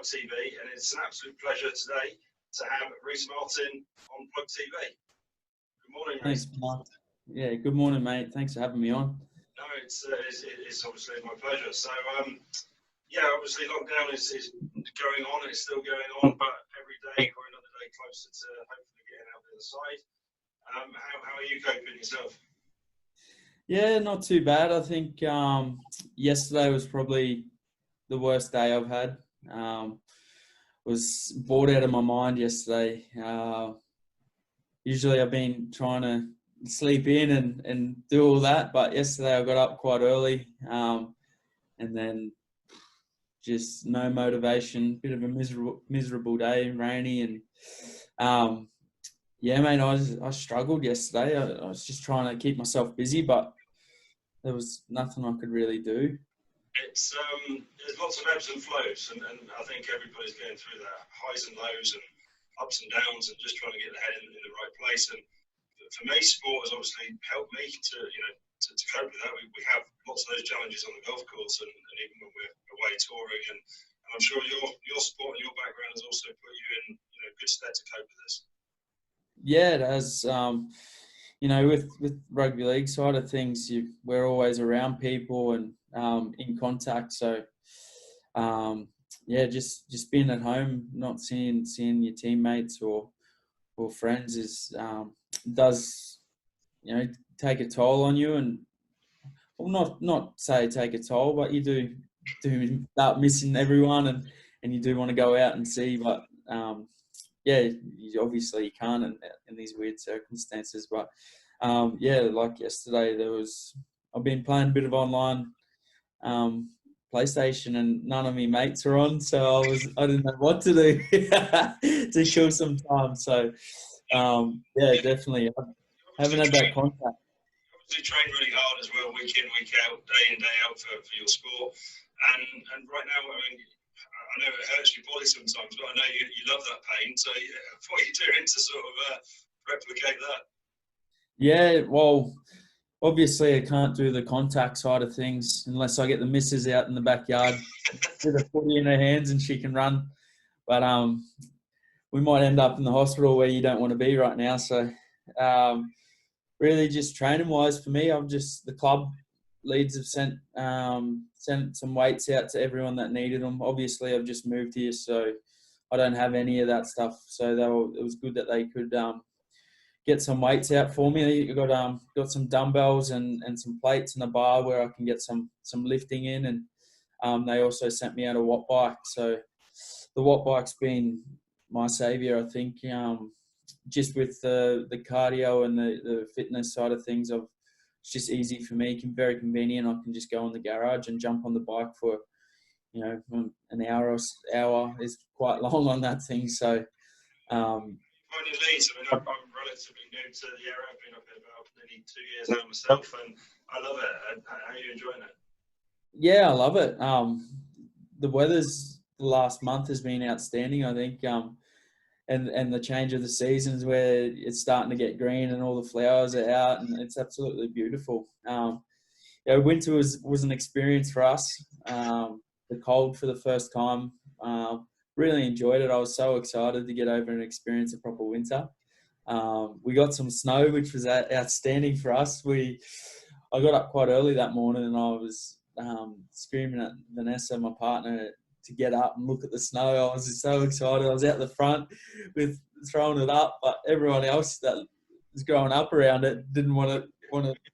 TV, and it's an absolute pleasure today to have Rhyse Martin on Plug TV. Good morning, Rhyse. Thanks, Mark. Yeah, good morning, mate. Thanks for having me on. No, it's obviously my pleasure. So, yeah, obviously lockdown is going on. It's still going on, but every day we're another day closer to hopefully getting out the other side. How are you coping yourself? Yeah, not too bad. I think yesterday was probably the worst day I've had. Was bored out of my mind yesterday. Usually I've been trying to sleep in and do all that, but yesterday I got up quite early and then just no motivation, bit of a miserable day, rainy, and yeah, mate, I struggled yesterday. I was just trying to keep myself busy, but there was nothing I could really do. It's there's lots of ebbs and flows, and I think everybody's going through that, highs and lows and ups and downs, and just trying to get the head in the right place. And for me, sport has obviously helped me to cope with that. We have lots of those challenges on the golf course, and even when we're away touring, and I'm sure your sport and your background has also put you in good stead to cope with this. Yeah, it has. With rugby league side of things, we're always around people and in contact. So, yeah, just being at home, not seeing your teammates or friends does take a toll on you, and well, not say take a toll, but you do start missing everyone, and you do want to go out and see, but yeah, obviously you can't in these weird circumstances. But yeah, like yesterday, I've been playing a bit of online PlayStation, and none of my mates are on, so I didn't know what to do to kill some time. So yeah, definitely, I haven't had that contact. You train really hard as well, week in, week out, day in, day out for your sport. And right now, I mean, I know it hurts your body sometimes, but I know you love that pain. So what are you doing to sort of replicate that? Yeah, well, obviously I can't do the contact side of things unless I get the missus out in the backyard with a footy in her hands and she can run. But we might end up in the hospital where you don't want to be right now. So really just training wise for me, the club leads have sent some weights out to everyone that needed them. Obviously I've just moved here, so I don't have any of that stuff. So it was good that they could get some weights out for me. I got some dumbbells and some plates and a bar where I can get some lifting in, and they also sent me out a watt bike. So the watt bike's been my saviour, I think. Just with the cardio and the fitness side of things, it's just easy for me, very convenient. I can just go in the garage and jump on the bike for, an hour is quite long on that thing. So, Finding Leeds, I mean, I'm relatively new to the area. I've been up here about nearly 2 years now myself, and I love it. How are you enjoying it? Yeah, I love it. The weather's the last month has been outstanding, I think. And the change of the seasons where it's starting to get green and all the flowers are out, and it's absolutely beautiful. Winter was an experience for us. The cold for the first time, really enjoyed it. I was so excited to get over and experience a proper winter. We got some snow, which was outstanding for us. I got up quite early that morning, and I was screaming at Vanessa, my partner, to get up and look at the snow. I was just so excited. I was out the front with throwing it up, but everyone else that was growing up around it didn't want to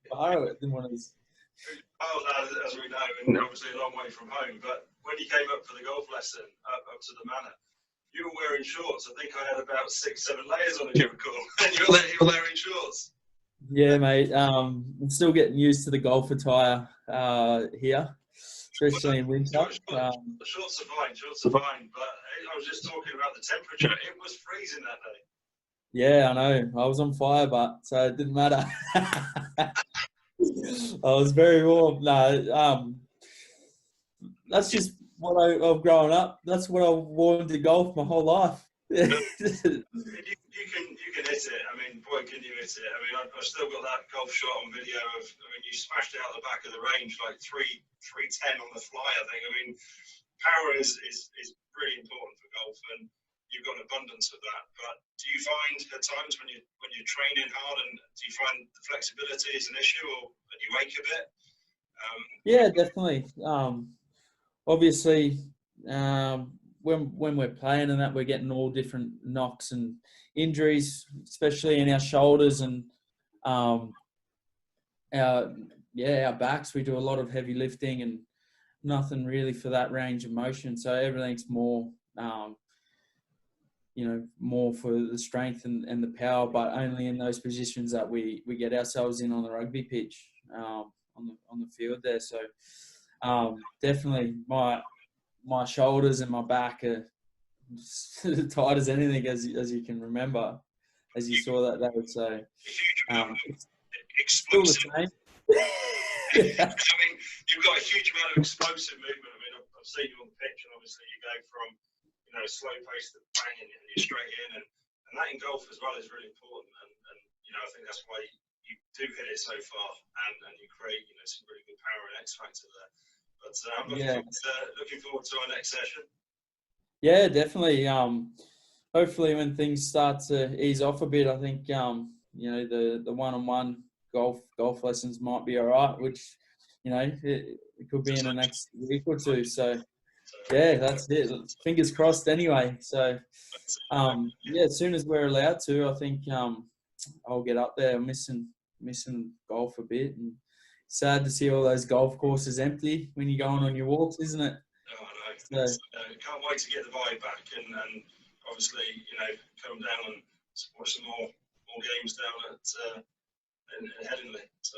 borrow it. Didn't want to. As we know, and obviously a long way from home. But when you came up for the golf lesson up to the manor, you were wearing shorts. I think I had about 6-7 layers on, if you recall, and you were wearing shorts. Yeah, mate. I'm still getting used to the golf attire here, especially in winter. The shorts are fine, but I was just talking about the temperature. It was freezing that day. Yeah, I know. I was on fire, so it didn't matter. I was very warm. No, that's just what I've grown up. That's what I've worn to golf my whole life. You can hit it. I mean, boy, can you hit it. I mean, I've still got that golf shot on video you smashed it out the back of the range like 310 on the fly, I think. I mean, power is really important for golf, and you've got an abundance of that. But do you find at times when you're training hard, and do you find the flexibility is an issue, or that you ache a bit? Yeah, definitely. Obviously, when we're playing and that, we're getting all different knocks and injuries, especially in our shoulders and our backs. We do a lot of heavy lifting and nothing really for that range of motion. So everything's more, more for the strength and the power, but only in those positions that we get ourselves in on the rugby pitch, on the field there. So definitely my shoulders and my back are tight as anything, as you can remember, as you saw that day. So it's still the same. I mean, you've got a huge amount of explosive movement. I mean, I've seen you on the pitch, and obviously you go from slow pace to bang, and you're straight in, and that in golf as well is really important. And I think that's why you do hit it so far, and you create some really good power and X factor there. But I'm looking forward to our next session. Yeah, definitely. Hopefully, when things start to ease off a bit, I think the one-on-one golf lessons might be all right, which it could be in the next week or two. So yeah, that's it. Fingers crossed. Anyway, so as soon as we're allowed to, I think I'll get up there. Missing golf a bit, and sad to see all those golf courses empty when you're going on your walks, isn't it? Oh, I know. So, can't wait to get the vibe back, and obviously come down and watch some more games down at in Headingley. So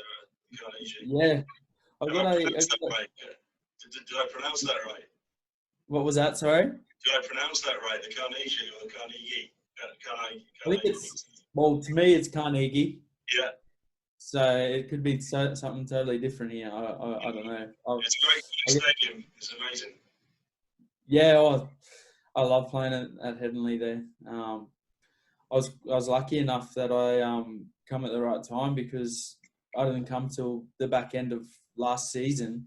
Carnegie. Yeah, Did I pronounce that right? What was that? Sorry. Did I pronounce that right? The Carnegie or the Carnegie? I think to me it's Carnegie. Yeah. So it could be something totally different here. I don't know. It's a great stadium. It's amazing. Yeah, I love playing at Headingley there. I was lucky enough that I come at the right time, because I didn't come till the back end of last season,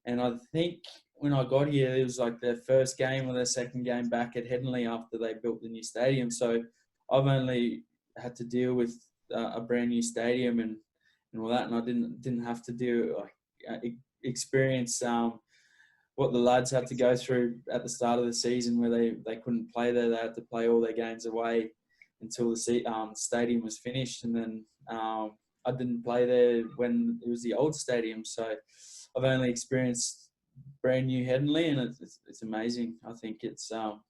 and I think when I got here, it was like their first game or their second game back at Headingley after they built the new stadium. So I've only had to deal with a brand new stadium and all that, and I didn't have to experience what the lads had to go through at the start of the season, where they couldn't play there. They had to play all their games away until the stadium was finished, and then I didn't play there when it was the old stadium. So I've only experienced brand new Headingley, and it's amazing. I think it's one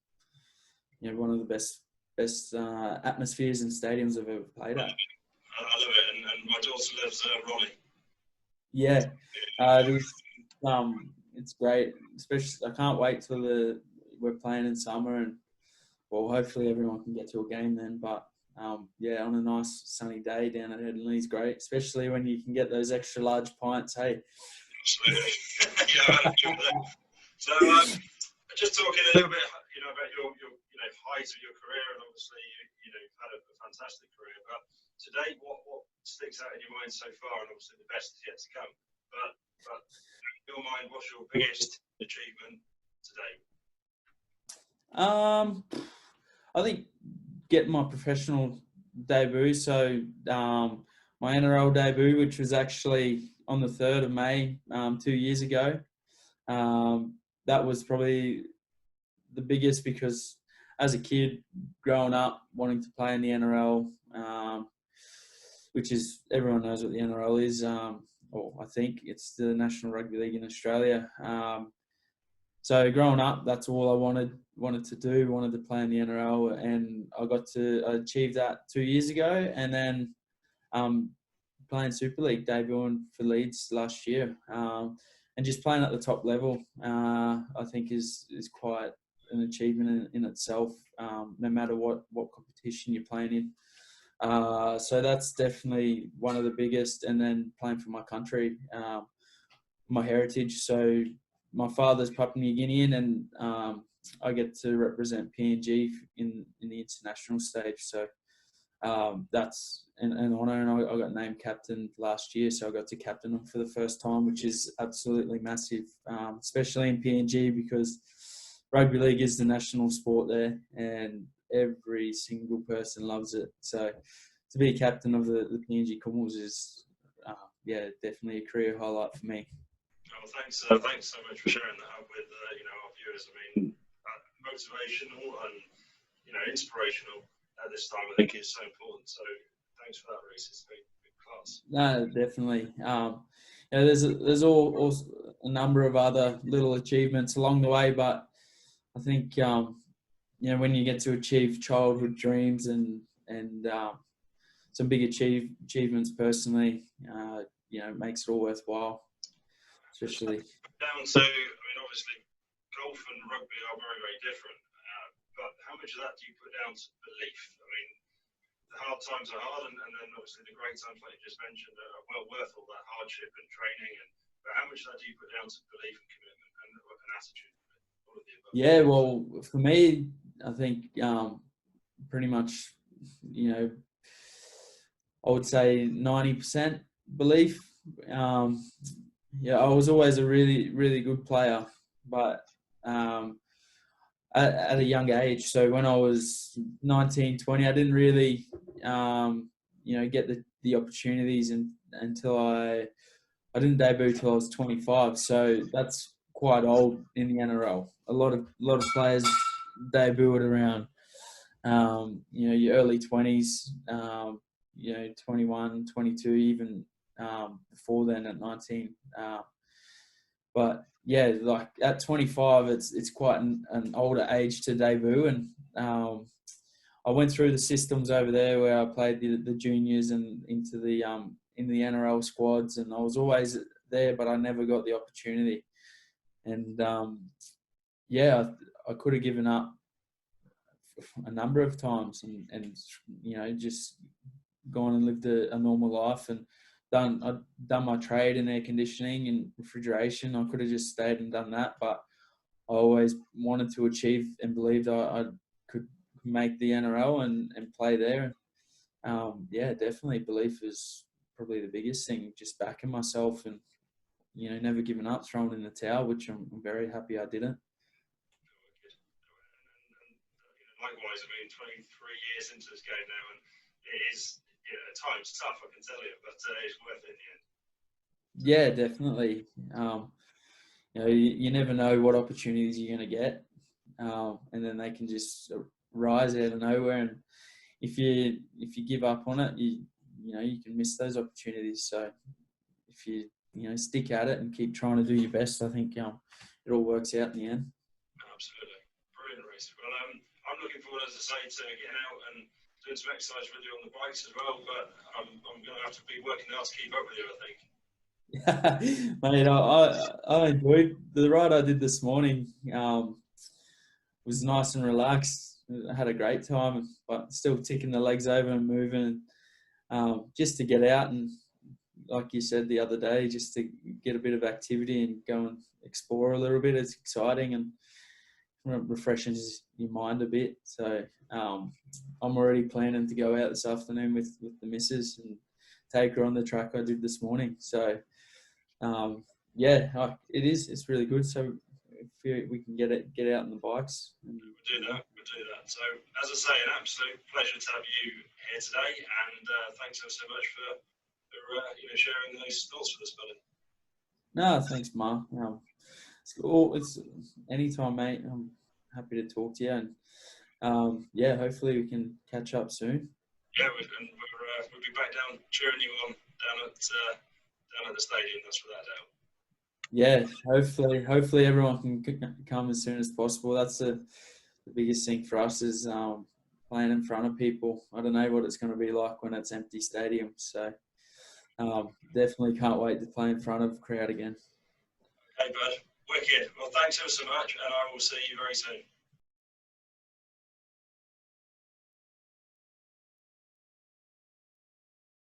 of the best atmospheres and stadiums I've ever played at. I love it, and my daughter loves Ronnie. Yeah, it's great. Especially, I can't wait till we're playing in summer, and hopefully everyone can get to a game then. But on a nice sunny day down at Headingley is great, especially when you can get those extra large pints. Hey. Absolutely. So, just talking a little bit, about your height of your career, and obviously you've had a fantastic career. But today, what sticks out in your mind so far, and obviously the best is yet to come. But in your mind, what's your biggest achievement today? I think getting my professional debut. So my NRL debut, which was actually on the 3rd of May 2 years ago. That was probably the biggest, because as a kid growing up wanting to play in the NRL, which is, everyone knows what the NRL is, or I think it's the National Rugby League in Australia. So growing up, that's all I wanted to do, wanted to play in the NRL, and I achieved that 2 years ago, and then playing Super League, debuting for Leeds last year, and just playing at the top level, I think is quite an achievement in itself, no matter what competition you're playing in. So that's definitely one of the biggest, and then playing for my country, my heritage. So my father's Papua New Guinean, and I get to represent PNG in the international stage. So that's an honour, and I got named captain last year, so I got to captain them for the first time, which is absolutely massive, especially in PNG, because rugby league is the national sport there, and every single person loves it. So to be captain of the PNG Commonwealth is, definitely a career highlight for me. Oh, thanks so much for sharing that with our viewers. I mean, motivational and inspirational at this time, I think, is so important. So thanks for that, Rhyse. It's been class. No, definitely. There's all a number of other little achievements along the way, but I think when you get to achieve childhood dreams and some big achievements personally, it makes it all worthwhile. Especially down to, I mean, obviously, golf and rugby are very, very different. But how much of that do you put down to belief? I mean, the hard times are hard, and then obviously the great times, like you just mentioned, are well worth all that hardship and training. But how much of that do you put down to belief and commitment and attitude? All of the above? Yeah, well, for me, I think pretty much, I would say 90% belief. I was always a really, really good player, but at a young age. So when I was 19, 20, I didn't really, get the opportunities until I didn't debut till I was 25. So that's quite old in the NRL. A lot of players debut at around, your early 20s, 21, 22, even before then at 19. But yeah, like at 25, it's quite an older age to debut, and I went through the systems over there where I played the juniors and into the in the NRL squads, and I was always there, but I never got the opportunity. And I could have given up a number of times, and just gone and lived a normal life and I'd done my trade in air conditioning and refrigeration. I could have just stayed and done that, but I always wanted to achieve and believed I could make the NRL and play there. Definitely belief is probably the biggest thing, just backing myself and, never giving up, throwing in the towel, which I'm very happy I didn't. Likewise, I mean, 23 years into this game now, and it is, at times tough, I can tell you, but it's worth it in the end. Yeah, definitely. You never know what opportunities you're going to get, and then they can just rise out of nowhere. And if you give up on it, you can miss those opportunities. So if you stick at it and keep trying to do your best, I think it all works out in the end. Absolutely, brilliant, Rhyse. Well, I'm looking forward, as I say, to getting out and doing some exercise with you on the bikes as well. But I'm going to have to be working hard to keep up with you, I think. Mate, I enjoyed the ride I did this morning. Was nice and relaxed. I had a great time, but still ticking the legs over and moving, just to get out and, like you said the other day, just to get a bit of activity and go and explore a little bit. It's exciting and refreshes your mind a bit. So I'm already planning to go out this afternoon with the missus and take her on the track I did this morning. So it is. It's really good. So if we can get out on the bikes. We'll do that. So, as I say, an absolute pleasure to have you here today, and thanks so much for sharing those thoughts with us, buddy. No, thanks, Mark. It's anytime, mate. I'm happy to talk to you, and hopefully we can catch up soon. Yeah, we'll be back down cheering you on down at the stadium. That's without doubt. Yeah, hopefully everyone can come as soon as possible. That's the biggest thing for us is playing in front of people. I don't know what it's going to be like when it's empty stadium. So definitely can't wait to play in front of a crowd again. Okay, bud. Wicked. Well, thanks ever so much, and I will see you very soon.